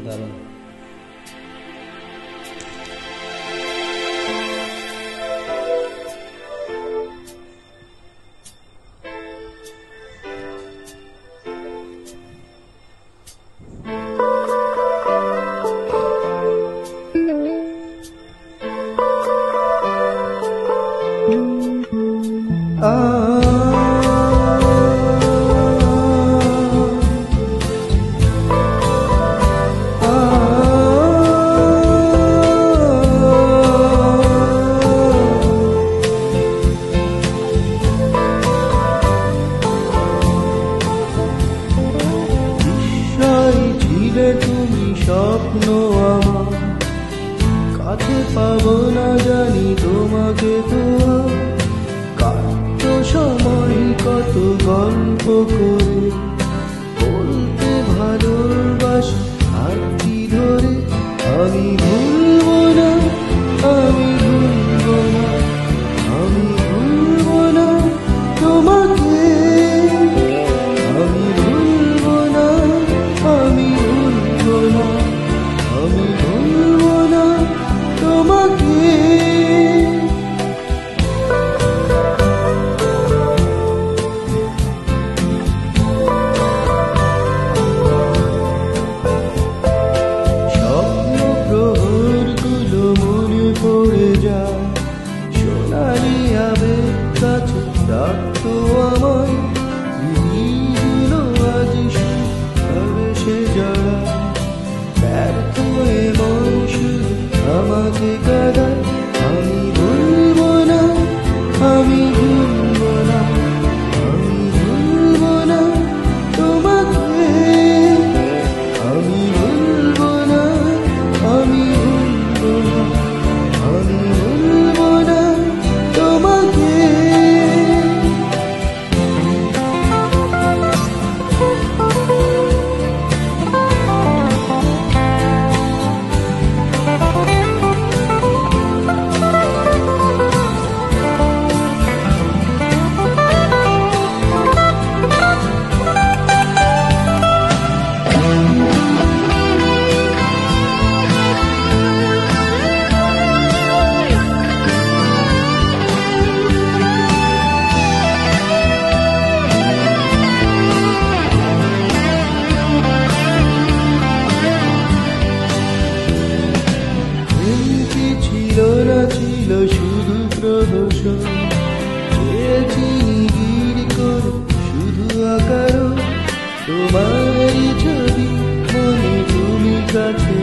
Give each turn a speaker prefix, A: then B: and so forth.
A: দারুণ।
B: তুমি স্বপ্ন আমার কাছে পাবো না জানি তোমাকে, তো কাটতো সময় কত গল্প করে, বলতে ভালোবাসি হাতটি ধরে। আমি ভুলবো না, আমি ভুলবো না, আমি ভুলবো না তোমাকে, আমি ভুলবো না, আমি ভুলবো না, আমি ভুলবো না তোমাকে। স্বপ্ন প্রহরগুলো মনে পড়ে যায়, সোনালি আবেগ কাছে রাখতো আমায়, দিনগুলো আজ শুধু সে জড়া, ব্যর্থ মন শুধু আমাকে কাঁদায়। আমি ভুলবো না, আমি ভুলবো না, আমি ভুলবো না তোমাকে, আমি ভুলবো না, আমি ভুলবো না, আমি ভুলবো না তোমাকে। ছিল না ছিল শুধু প্রহসন, চেয়েছি নিবিড় করে শুধু আকার, তোমারই ছবি মনে তুমি কাছে